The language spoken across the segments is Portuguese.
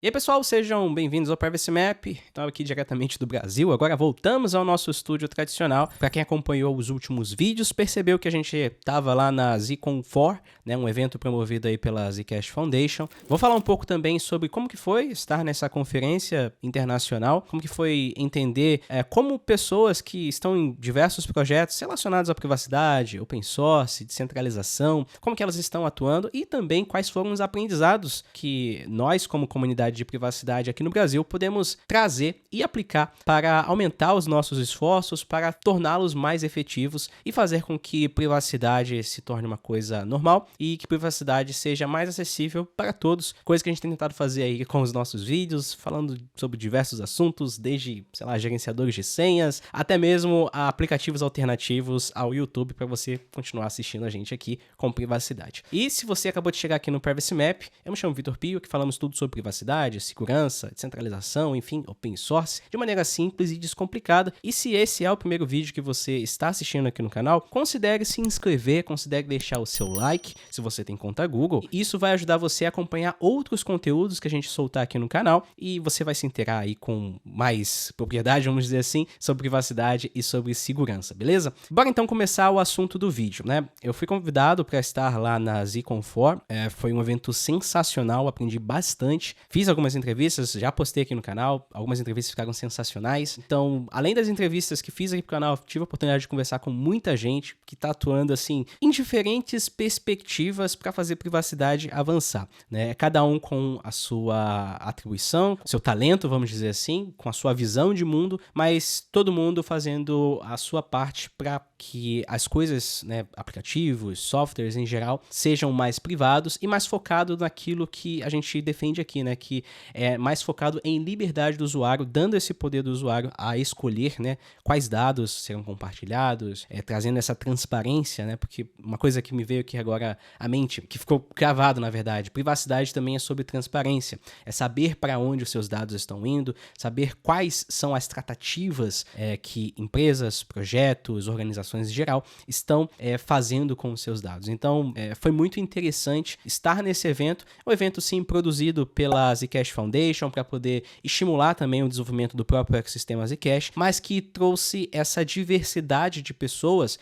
E aí, pessoal, sejam bem-vindos ao Privacy Map. Estou aqui diretamente do Brasil. Agora voltamos ao nosso estúdio tradicional. Para quem acompanhou os últimos vídeos, percebeu que a gente estava lá na ZCon4, né, um evento promovido aí pela Zcash Foundation. Vou falar um pouco também sobre como que foi estar nessa conferência internacional, como que foi entender como pessoas que estão em diversos projetos relacionados à privacidade, open source, descentralização, como que elas estão atuando e também quais foram os aprendizados que nós, como comunidade de privacidade aqui no Brasil, podemos trazer e aplicar para aumentar os nossos esforços, para torná-los mais efetivos e fazer com que privacidade se torne uma coisa normal e que privacidade seja mais acessível para todos, coisa que a gente tem tentado fazer aí com os nossos vídeos, falando sobre diversos assuntos, desde, sei lá, gerenciadores de senhas, até mesmo aplicativos alternativos ao YouTube para você continuar assistindo a gente aqui com privacidade. E se você acabou de chegar aqui no Privacy Map, eu me chamo Vitor Pio, que falamos tudo sobre privacidade, segurança, descentralização, enfim, open source, de maneira simples e descomplicada. E se esse é o primeiro vídeo que você está assistindo aqui no canal, considere se inscrever, considere deixar o seu like, se você tem conta Google. Isso vai ajudar você a acompanhar outros conteúdos que a gente soltar aqui no canal e você vai se inteirar aí com mais propriedade, vamos dizer assim, sobre privacidade e sobre segurança, beleza? Bora então começar o assunto do vídeo, né? Eu fui convidado para estar lá na ZCon4, foi um evento sensacional, aprendi bastante, fiz algumas entrevistas, já postei aqui no canal, algumas entrevistas ficaram sensacionais. Então, além das entrevistas que fiz aqui pro canal, tive a oportunidade de conversar com muita gente que tá atuando assim em diferentes perspectivas para fazer privacidade avançar, né? Cada um com a sua atribuição, seu talento, vamos dizer assim, com a sua visão de mundo, mas todo mundo fazendo a sua parte para que as coisas, né, aplicativos, softwares em geral, sejam mais privados e mais focado naquilo que a gente defende aqui, né, que é mais focado em liberdade do usuário, dando esse poder do usuário a escolher, né, quais dados serão compartilhados, trazendo essa transparência, né, porque uma coisa que me veio aqui agora à mente, que ficou gravado na verdade, privacidade também é sobre transparência, é saber para onde os seus dados estão indo, saber quais são as tratativas que empresas, projetos, organizações em geral estão fazendo com os seus dados. Então, foi muito interessante estar nesse evento, um evento sim produzido pela Zcash Foundation para poder estimular também o desenvolvimento do próprio ecossistema Zcash, mas que trouxe essa diversidade de pessoas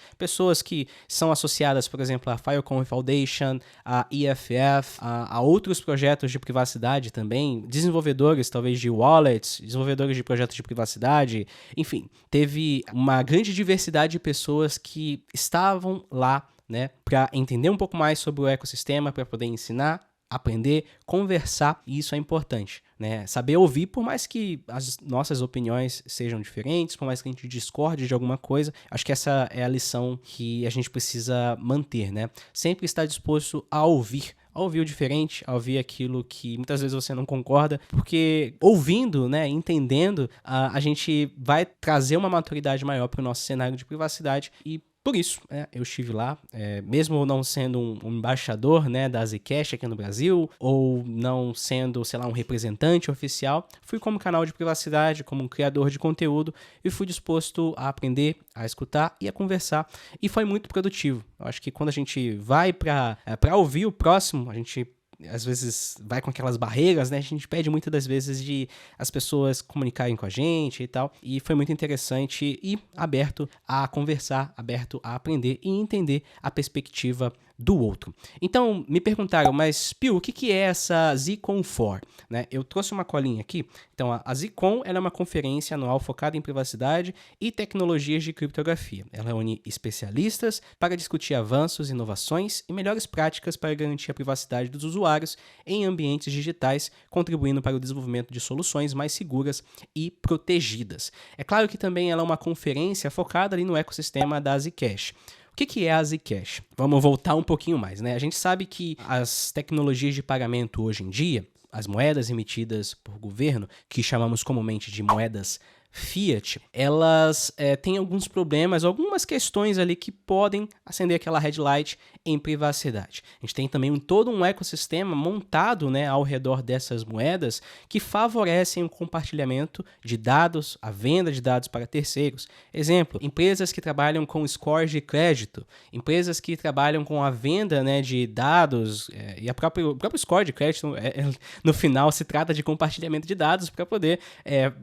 que são associadas, por exemplo, à Filecoin Foundation, à EFF, a outros projetos de privacidade também, desenvolvedores talvez de wallets, desenvolvedores de projetos de privacidade, enfim, teve uma grande diversidade de pessoas que estavam lá, né, para entender um pouco mais sobre o ecossistema, para poder ensinar, aprender, conversar, e isso é importante, né? Saber ouvir, por mais que as nossas opiniões sejam diferentes, por mais que a gente discorde de alguma coisa, acho que essa é a lição que a gente precisa manter, né? Sempre estar disposto a ouvir o diferente, a ouvir aquilo que muitas vezes você não concorda, porque ouvindo, né, entendendo, a gente vai trazer uma maturidade maior para o nosso cenário de privacidade e por isso, eu estive lá, mesmo não sendo um embaixador, né, da Zcash aqui no Brasil, ou não sendo, sei lá, um representante oficial, fui como canal de privacidade, como um criador de conteúdo, e fui disposto a aprender, a escutar e a conversar, e foi muito produtivo. Eu acho que quando a gente vai para ouvir o próximo, a gente às vezes vai com aquelas barreiras, né? A gente pede muitas das vezes de as pessoas comunicarem com a gente e tal. E foi muito interessante e aberto a conversar, aberto a aprender e entender a perspectiva do outro. Então, me perguntaram, mas Pio, o que é essa ZCon4? Né? Eu trouxe uma colinha aqui. Então, a ZCon ela é uma conferência anual focada em privacidade e tecnologias de criptografia. Ela une especialistas para discutir avanços, inovações e melhores práticas para garantir a privacidade dos usuários em ambientes digitais, contribuindo para o desenvolvimento de soluções mais seguras e protegidas. É claro que também ela é uma conferência focada ali no ecossistema da Zcash. O que é a Zcash? Vamos voltar um pouquinho mais, né? A gente sabe que as tecnologias de pagamento hoje em dia, as moedas emitidas por governo, que chamamos comumente de moedas Fiat, elas têm alguns problemas, algumas questões ali que podem acender aquela red light em privacidade. A gente tem também todo um ecossistema montado, né, ao redor dessas moedas que favorecem o compartilhamento de dados, a venda de dados para terceiros. Exemplo, empresas que trabalham com scores de crédito, empresas que trabalham com a venda, né, de dados, e o próprio score de crédito, no final, se trata de compartilhamento de dados para poder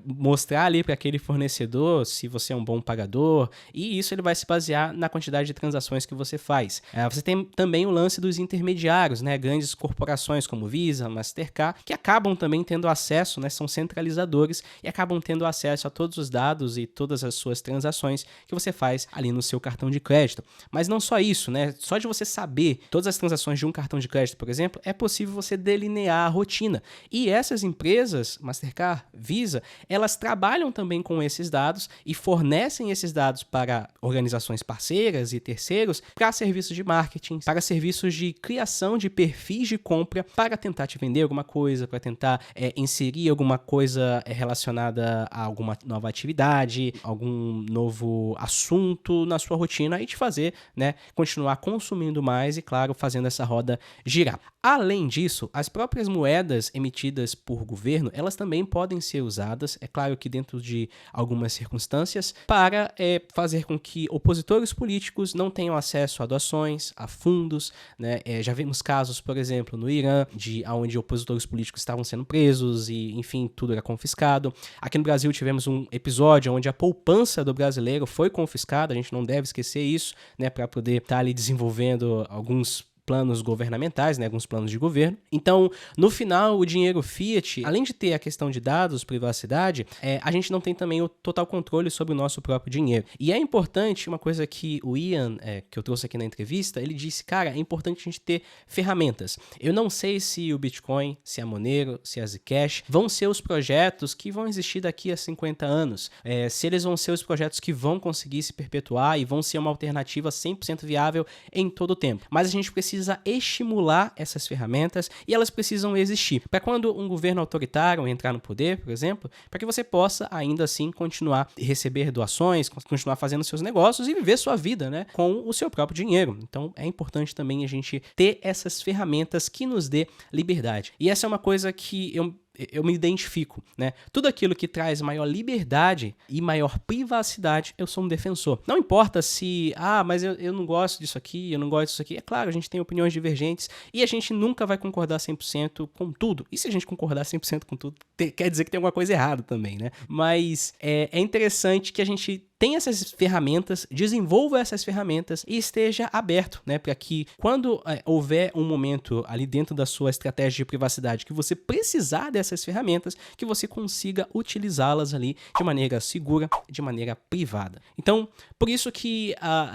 mostrar ali para aquele fornecedor se você é um bom pagador, e isso ele vai se basear na quantidade de transações que você faz. Você tem também o lance dos intermediários, né, grandes corporações como Visa, Mastercard, que acabam também tendo acesso, né, são centralizadores e acabam tendo acesso a todos os dados e todas as suas transações que você faz ali no seu cartão de crédito. Mas não só isso, né, só de você saber todas as transações de um cartão de crédito, por exemplo, é possível você delinear a rotina. E essas empresas, Mastercard, Visa, elas trabalham também com esses dados e fornecem esses dados para organizações parceiras e terceiros para serviços de marketing, para serviços de criação de perfis de compra, para tentar te vender alguma coisa, para tentar inserir alguma coisa relacionada a alguma nova atividade, algum novo assunto na sua rotina e te fazer, né, continuar consumindo mais e, claro, fazendo essa roda girar. Além disso, as próprias moedas emitidas por governo, elas também podem ser usadas, é claro que dentro de algumas circunstâncias, para fazer com que opositores políticos não tenham acesso a doações, a fundos, né? Já vimos casos, por exemplo, no Irã, onde opositores políticos estavam sendo presos e, enfim, tudo era confiscado. Aqui no Brasil tivemos um episódio onde a poupança do brasileiro foi confiscada, a gente não deve esquecer isso, né, para poder estar ali desenvolvendo alguns planos governamentais, né, alguns planos de governo. Então, no final, o dinheiro fiat, além de ter a questão de dados, privacidade, a gente não tem também o total controle sobre o nosso próprio dinheiro. E é importante, uma coisa que o Ian, que eu trouxe aqui na entrevista, ele disse, cara, é importante a gente ter ferramentas. Eu não sei se o Bitcoin, se a Monero, se a Zcash vão ser os projetos que vão existir daqui a 50 anos. Se eles vão ser os projetos que vão conseguir se perpetuar e vão ser uma alternativa 100% viável em todo o tempo. Mas a gente precisa estimular essas ferramentas e elas precisam existir. Para quando um governo autoritário entrar no poder, por exemplo, para que você possa ainda assim continuar a receber doações, continuar fazendo seus negócios e viver sua vida, né, com o seu próprio dinheiro. Então é importante também a gente ter essas ferramentas que nos dê liberdade. E essa é uma coisa que eu me identifico, né? Tudo aquilo que traz maior liberdade e maior privacidade, eu sou um defensor. Não importa se, mas eu não gosto disso aqui, eu não gosto disso aqui. É claro, a gente tem opiniões divergentes e a gente nunca vai concordar 100% com tudo. E se a gente concordar 100% com tudo, quer dizer que tem alguma coisa errada também, né? Mas é interessante que a gente tenha essas ferramentas, desenvolva essas ferramentas e esteja aberto, né, para que quando houver um momento ali dentro da sua estratégia de privacidade que você precisar dessas ferramentas, que você consiga utilizá-las ali de maneira segura, de maneira privada. Então, por isso que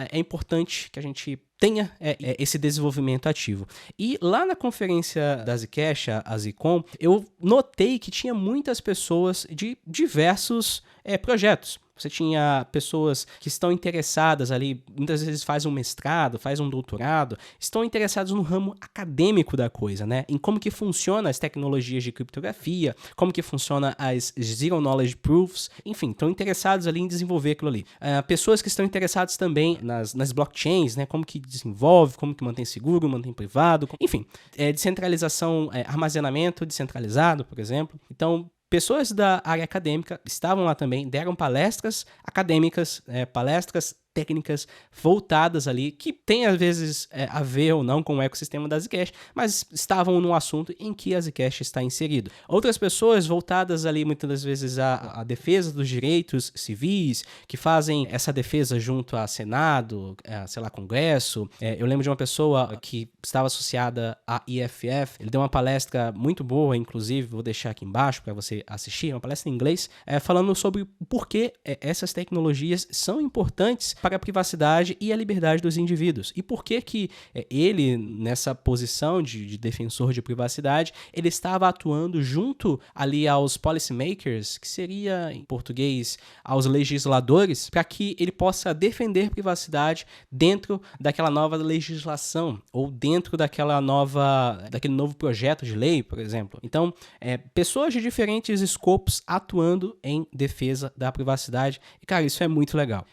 é importante que a gente tenha esse desenvolvimento ativo. E lá na conferência da Zcash, a Zcon, eu notei que tinha muitas pessoas de diversos projetos. Você tinha pessoas que estão interessadas ali, muitas vezes fazem um mestrado, fazem um doutorado, estão interessados no ramo acadêmico da coisa, né? Em como que funciona as tecnologias de criptografia, como que funciona as Zero Knowledge Proofs, enfim, estão interessados ali em desenvolver aquilo ali. Pessoas que estão interessadas também nas blockchains, né? Como que desenvolve, como que mantém seguro, mantém privado, enfim, descentralização, armazenamento descentralizado, por exemplo. Então, pessoas da área acadêmica estavam lá também, deram palestras acadêmicas, palestras técnicas voltadas ali, que tem às vezes a ver ou não com o ecossistema da Zcash, mas estavam num assunto em que a Zcash está inserido. Outras pessoas voltadas ali muitas das vezes à defesa dos direitos civis, que fazem essa defesa junto a Senado, Congresso. Eu lembro de uma pessoa que estava associada à IFF, ele deu uma palestra muito boa, inclusive, vou deixar aqui embaixo para você assistir, uma palestra em inglês, falando sobre o porquê essas tecnologias são importantes para a privacidade e a liberdade dos indivíduos. E por que que ele, nessa posição de defensor de privacidade, ele estava atuando junto ali aos policymakers, que seria, em português, aos legisladores, para que ele possa defender privacidade dentro daquela nova legislação ou dentro daquele novo projeto de lei, por exemplo. Então, pessoas de diferentes escopos atuando em defesa da privacidade. E, cara, isso é muito legal.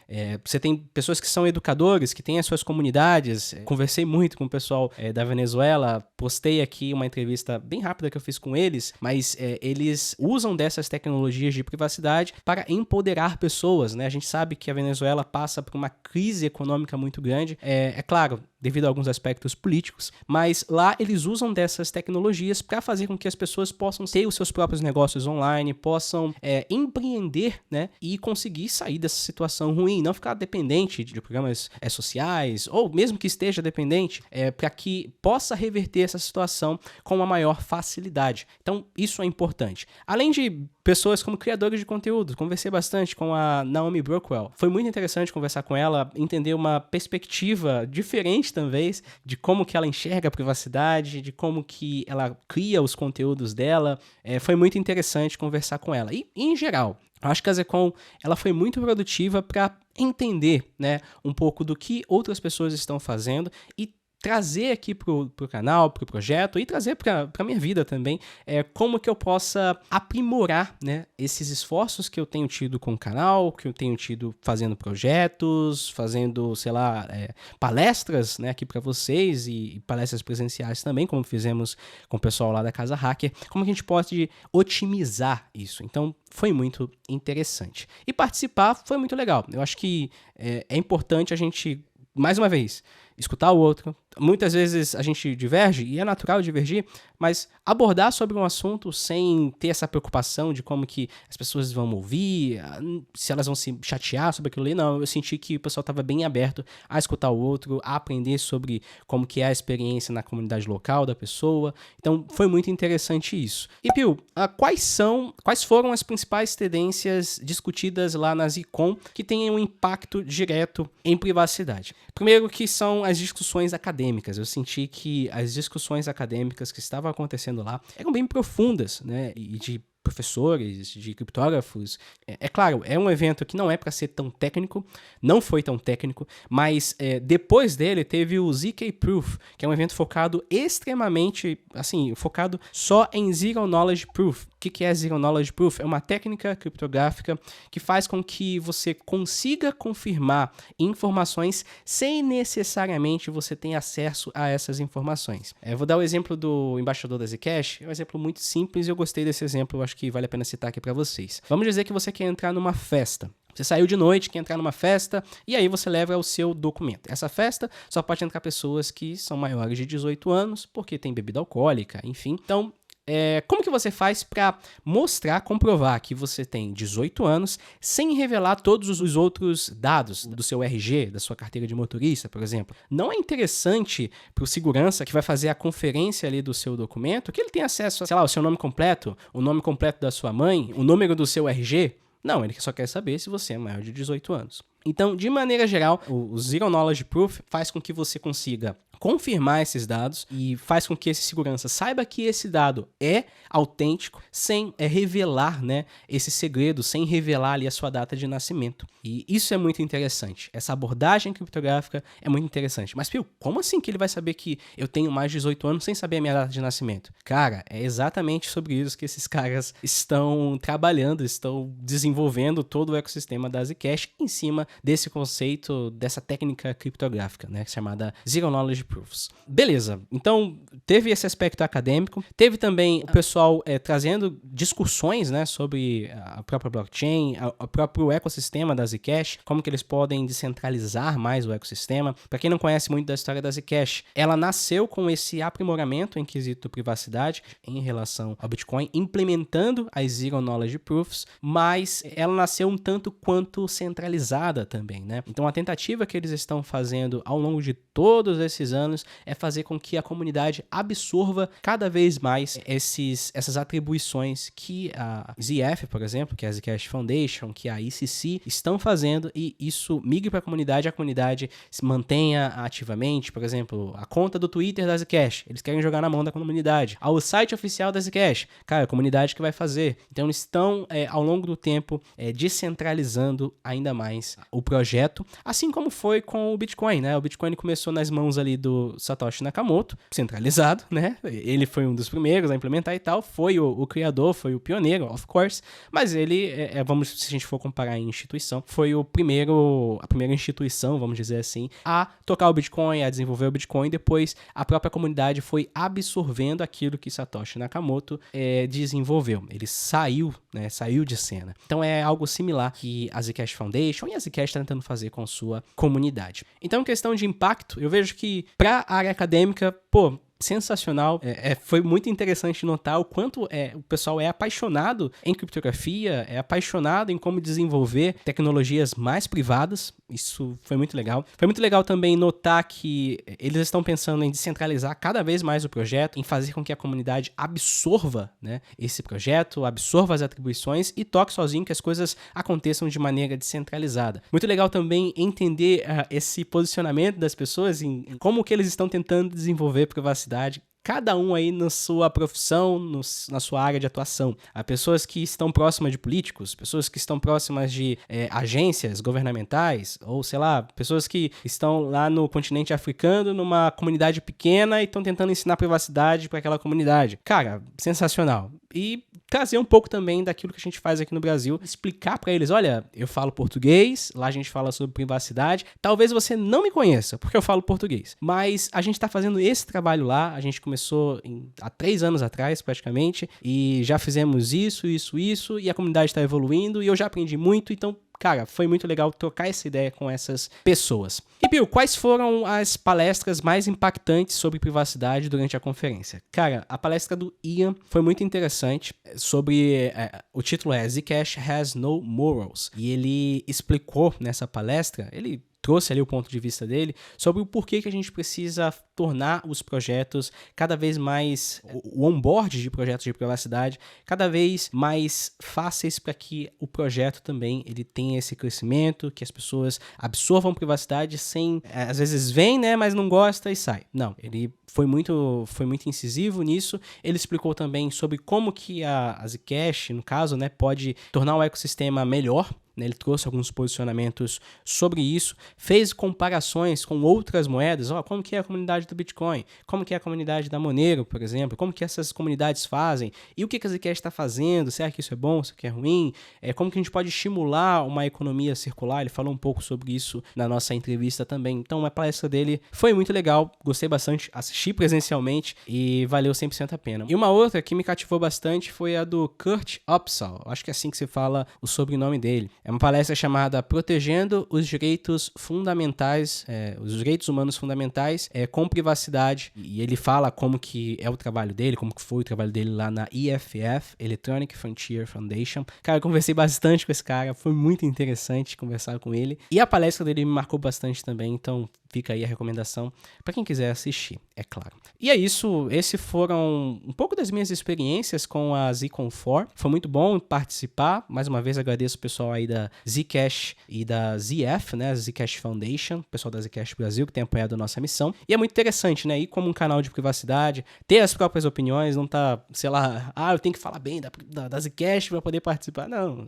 Você tem pessoas que são educadores, que têm as suas comunidades. Conversei muito com o pessoal da Venezuela, postei aqui uma entrevista bem rápida que eu fiz com eles, mas eles usam dessas tecnologias de privacidade para empoderar pessoas, né? A gente sabe que a Venezuela passa por uma crise econômica muito grande, é claro, devido a alguns aspectos políticos, mas lá eles usam dessas tecnologias para fazer com que as pessoas possam ter os seus próprios negócios online, possam empreender, né, e conseguir sair dessa situação ruim, não ficar dependente de programas sociais, ou mesmo que esteja dependente, para que possa reverter essa situação com uma maior facilidade. Então, isso é importante. Além de pessoas como criadores de conteúdo, conversei bastante com a Naomi Brockwell. Foi muito interessante conversar com ela, entender uma perspectiva diferente, talvez, de como que ela enxerga a privacidade, de como que ela cria os conteúdos dela. Foi muito interessante conversar com ela. E, em geral, acho que a ZCon ela foi muito produtiva para entender, né, um pouco do que outras pessoas estão fazendo e trazer aqui pro canal, pro projeto e trazer pra minha vida também, como que eu possa aprimorar, né, esses esforços que eu tenho tido com o canal, que eu tenho tido fazendo projetos, fazendo, sei lá, palestras, né, aqui pra vocês e palestras presenciais também, como fizemos com o pessoal lá da Casa Hacker, como que a gente pode otimizar isso. Então, foi muito interessante. E participar foi muito legal. Eu acho que é importante a gente, mais uma vez, escutar o outro. Muitas vezes a gente diverge, e é natural divergir, mas abordar sobre um assunto sem ter essa preocupação de como que as pessoas vão ouvir, se elas vão se chatear sobre aquilo ali, não. Eu senti que o pessoal estava bem aberto a escutar o outro, a aprender sobre como que é a experiência na comunidade local da pessoa. Então, foi muito interessante isso. E, Pio, quais foram as principais tendências discutidas lá na ZCon que têm um impacto direto em privacidade? Primeiro que são as discussões acadêmicas. Eu senti que as discussões acadêmicas que estavam acontecendo lá eram bem profundas, né? E de professores, de criptógrafos. Claro, é um evento que não é para ser tão técnico, não foi tão técnico, mas depois dele teve o ZK Proof, que é um evento focado extremamente, assim, focado só em Zero Knowledge Proof. O que é Zero Knowledge Proof? É uma técnica criptográfica que faz com que você consiga confirmar informações sem necessariamente você ter acesso a essas informações. Vou dar o exemplo do embaixador da Zcash, é um exemplo muito simples e eu gostei desse exemplo, eu acho que vale a pena citar aqui para vocês. Vamos dizer que você quer entrar numa festa. Você saiu de noite, quer entrar numa festa, e aí você leva o seu documento. Essa festa só pode entrar pessoas que são maiores de 18 anos, porque tem bebida alcoólica, enfim. Então, como que você faz para mostrar, comprovar que você tem 18 anos sem revelar todos os outros dados do seu RG, da sua carteira de motorista, por exemplo? Não é interessante para o segurança que vai fazer a conferência ali do seu documento que ele tenha acesso a, sei lá, o seu nome completo, o nome completo da sua mãe, o número do seu RG? Não, ele só quer saber se você é maior de 18 anos. Então, de maneira geral, o Zero Knowledge Proof faz com que você consiga confirmar esses dados e faz com que esse segurança saiba que esse dado é autêntico sem revelar, né, esse segredo, sem revelar ali a sua data de nascimento. E isso é muito interessante. Essa abordagem criptográfica é muito interessante. Mas, Pio, como assim que ele vai saber que eu tenho mais de 18 anos sem saber a minha data de nascimento? Cara, é exatamente sobre isso que esses caras estão trabalhando, estão desenvolvendo todo o ecossistema da Zcash em cima desse conceito, dessa técnica criptográfica, né, chamada Zero Knowledge Proofs. Beleza, então teve esse aspecto acadêmico, teve também o pessoal trazendo discussões, né, sobre a própria blockchain, o próprio ecossistema da Zcash, como que eles podem descentralizar mais o ecossistema. Para quem não conhece muito da história da Zcash, ela nasceu com esse aprimoramento em quesito privacidade em relação ao Bitcoin, implementando as Zero Knowledge Proofs, mas ela nasceu um tanto quanto centralizada também, né? Então a tentativa que eles estão fazendo ao longo de todos esses anos, é fazer com que a comunidade absorva cada vez mais essas atribuições que a ZF, por exemplo, que é a Zcash Foundation, que a ICC estão fazendo, e isso migre para a comunidade se mantenha ativamente. Por exemplo, a conta do Twitter da Zcash, eles querem jogar na mão da comunidade. O site oficial da Zcash, cara, a comunidade que vai fazer. Então eles estão, ao longo do tempo, descentralizando ainda mais o projeto, assim como foi com o Bitcoin, né? O Bitcoin começou nas mãos ali do Satoshi Nakamoto, centralizado, né? Ele foi um dos primeiros a implementar e tal, foi o criador, foi o pioneiro, of course, mas ele, se a gente for comparar em instituição, foi a primeira instituição, vamos dizer assim, a tocar o Bitcoin, a desenvolver o Bitcoin. Depois a própria comunidade foi absorvendo aquilo que Satoshi Nakamoto desenvolveu. Ele saiu de cena. Então é algo similar que a Zcash Foundation e a Zcash está tentando fazer com sua comunidade. Então, em questão de impacto, eu vejo que para a área acadêmica, sensacional. Foi muito interessante notar o quanto o pessoal é apaixonado em criptografia, é apaixonado em como desenvolver tecnologias mais privadas. Isso foi muito legal. Foi muito legal também notar que eles estão pensando em descentralizar cada vez mais o projeto, em fazer com que a comunidade absorva, né, esse projeto, absorva as atribuições e toque sozinho, que as coisas aconteçam de maneira descentralizada. Muito legal também entender esse posicionamento das pessoas em como que eles estão tentando desenvolver privacidade, cada um aí na sua profissão, na sua área de atuação. Há pessoas que estão próximas de políticos, pessoas que estão próximas de agências governamentais, ou sei lá, pessoas que estão lá no continente africano, numa comunidade pequena e estão tentando ensinar privacidade para aquela comunidade. Cara, sensacional. E trazer um pouco também daquilo que a gente faz aqui no Brasil, explicar para eles, olha, eu falo português, lá a gente fala sobre privacidade, talvez você não me conheça, porque eu falo português, mas a gente tá fazendo esse trabalho lá, a gente começou há 3 anos atrás, praticamente, e já fizemos isso, e a comunidade está evoluindo, e eu já aprendi muito, então, cara, foi muito legal trocar essa ideia com essas pessoas. E, Bill, quais foram as palestras mais impactantes sobre privacidade durante a conferência? Cara, a palestra do Ian foi muito interessante, o título é Zcash Has No Morals, e ele explicou nessa palestra, ele trouxe ali o ponto de vista dele sobre o porquê que a gente precisa tornar os projetos cada vez mais, o onboard de projetos de privacidade, cada vez mais fáceis para que o projeto também ele tenha esse crescimento, que as pessoas absorvam privacidade sem, às vezes vem, né, mas não gosta e sai. Não, ele foi muito incisivo nisso. Ele explicou também sobre como que a Zcash, no caso, né, pode tornar o ecossistema melhor. Ele trouxe alguns posicionamentos sobre isso, fez comparações com outras moedas, como que é a comunidade do Bitcoin, como que é a comunidade da Monero, por exemplo, como que essas comunidades fazem, e o que a Zcash está fazendo, será que isso é bom, será que é ruim, como que a gente pode estimular uma economia circular. Ele falou um pouco sobre isso na nossa entrevista também. Então a palestra dele foi muito legal, gostei bastante, assisti presencialmente e valeu 100% a pena. E uma outra que me cativou bastante foi a do Kurt Opsahl, acho que é assim que se fala o sobrenome dele. É uma palestra chamada Protegendo os Direitos Fundamentais, os Direitos Humanos Fundamentais com Privacidade. E ele fala como que é o trabalho dele, como que foi o trabalho dele lá na EFF, Electronic Frontier Foundation. Cara, eu conversei bastante com esse cara, foi muito interessante conversar com ele. E a palestra dele me marcou bastante também, então fica aí a recomendação para quem quiser assistir, é claro. E é isso, esses foram um pouco das minhas experiências com a ZCon4. Foi muito bom participar, mais uma vez agradeço o pessoal aí da Zcash e da ZF, né, Zcash Foundation, o pessoal da Zcash Brasil que tem apoiado a nossa missão. E é muito interessante, né, ir como um canal de privacidade, ter as próprias opiniões, não tá, sei lá, eu tenho que falar bem da Zcash para poder participar. Não,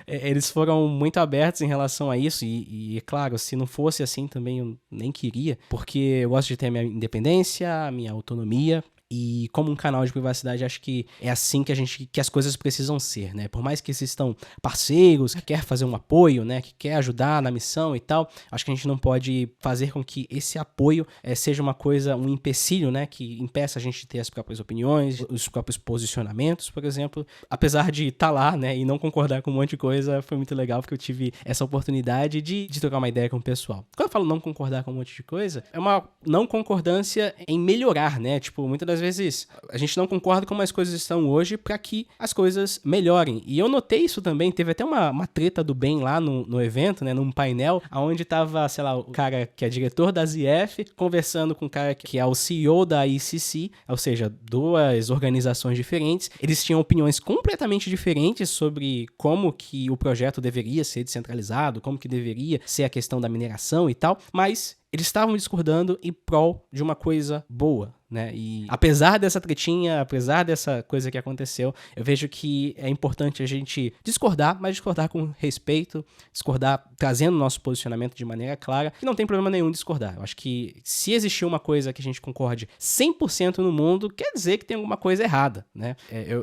eles foram muito abertos em relação a isso e é claro, se não fosse assim também eu nem queria, porque eu gosto de ter a minha independência, a minha autonomia. E como um canal de privacidade, acho que é assim que as coisas precisam ser, né? Por mais que existam parceiros que quer fazer um apoio, né? Que quer ajudar na missão e tal, acho que a gente não pode fazer com que esse apoio seja uma coisa, um empecilho, né? Que impeça a gente de ter as próprias opiniões, os próprios posicionamentos, por exemplo. Apesar de estar lá, né? E não concordar com um monte de coisa, foi muito legal porque eu tive essa oportunidade de trocar uma ideia com o pessoal. Quando eu falo não concordar com um monte de coisa, é uma não concordância em melhorar, né? Tipo, muitas das às vezes, a gente não concorda como as coisas estão hoje para que as coisas melhorem. E eu notei isso também, teve até uma treta do bem lá no evento, né, num painel, onde tava, sei lá, o cara que é diretor da ZF conversando com o cara que é o CEO da ICC, ou seja, duas organizações diferentes. Eles tinham opiniões completamente diferentes sobre como que o projeto deveria ser descentralizado, como que deveria ser a questão da mineração e tal, mas eles estavam discordando em prol de uma coisa boa, né? E apesar dessa tretinha, apesar dessa coisa que aconteceu, eu vejo que é importante a gente discordar, mas discordar com respeito, discordar trazendo nosso posicionamento de maneira clara, que não tem problema nenhum discordar. Eu acho que se existir uma coisa que a gente concorde 100% no mundo, quer dizer que tem alguma coisa errada, né?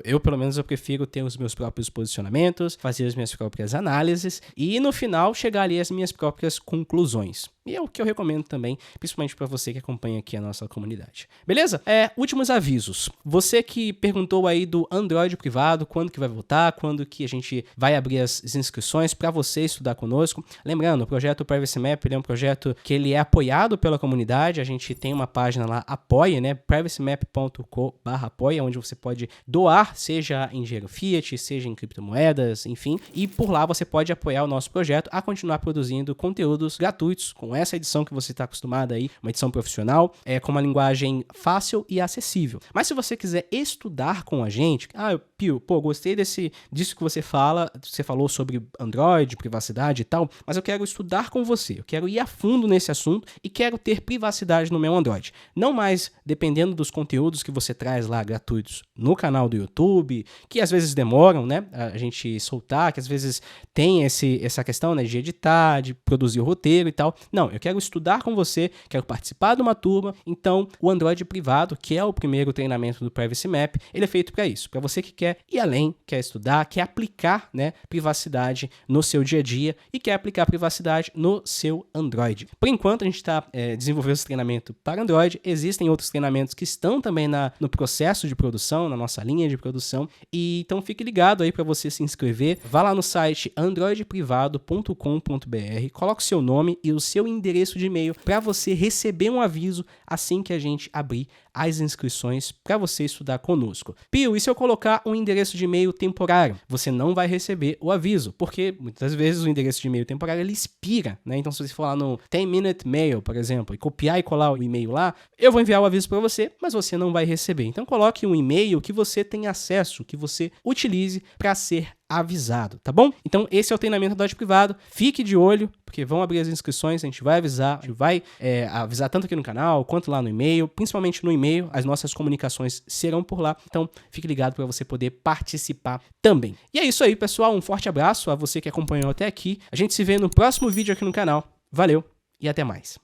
Eu, pelo menos, eu prefiro ter os meus próprios posicionamentos, fazer as minhas próprias análises e, no final, chegar ali às minhas próprias conclusões. E é o que eu recomendo também, principalmente para você que acompanha aqui a nossa comunidade. Beleza? Últimos avisos. Você que perguntou aí do Android privado, quando que vai voltar, quando que a gente vai abrir as inscrições para você estudar conosco. Lembrando, o projeto Privacy Map ele é um projeto que ele é apoiado pela comunidade. A gente tem uma página lá, apoia, né? privacymap.com/apoia, onde você pode doar, seja em dinheiro fiat, seja em criptomoedas, enfim. E por lá você pode apoiar o nosso projeto a continuar produzindo conteúdos gratuitos, com essa edição que você está acostumado aí, uma edição profissional, com uma linguagem fácil e acessível. Mas se você quiser estudar com a gente, Pio, gostei disso que você falou sobre Android, privacidade e tal, mas eu quero estudar com você, eu quero ir a fundo nesse assunto e quero ter privacidade no meu Android. Não mais dependendo dos conteúdos que você traz lá gratuitos no canal do YouTube, que às vezes demoram, né, a gente soltar, que às vezes tem essa questão, né, de editar, de produzir o roteiro e tal. Não, eu quero estudar com você, quero participar de uma turma, então o Android privado, que é o primeiro treinamento do Privacy Map, ele é feito para isso, para você que quer ir além, quer estudar, quer aplicar, né, privacidade no seu dia a dia e quer aplicar privacidade no seu Android. Por enquanto, a gente está desenvolvendo esse treinamento para Android, existem outros treinamentos que estão também no processo de produção, na nossa linha de produção, e então fique ligado aí para você se inscrever, vá lá no site androidprivado.com.br, coloque seu nome e o seu endereço de e-mail para você receber um aviso assim que a gente abrir as inscrições para você estudar conosco. Pio, e se eu colocar um endereço de e-mail temporário? Você não vai receber o aviso, porque muitas vezes o endereço de e-mail temporário ele expira, né? Então se você for lá no 10-minute mail, por exemplo, e copiar e colar o e-mail lá, eu vou enviar o aviso para você, mas você não vai receber. Então coloque um e-mail que você tenha acesso, que você utilize para ser avisado, tá bom? Então esse é o treinamento Android privado, fique de olho, porque vão abrir as inscrições, a gente vai avisar, avisar tanto aqui no canal, quanto lá no e-mail, principalmente no e-mail, as nossas comunicações serão por lá, então fique ligado para você poder participar também. E é isso aí, pessoal, um forte abraço a você que acompanhou até aqui, a gente se vê no próximo vídeo aqui no canal, valeu e até mais.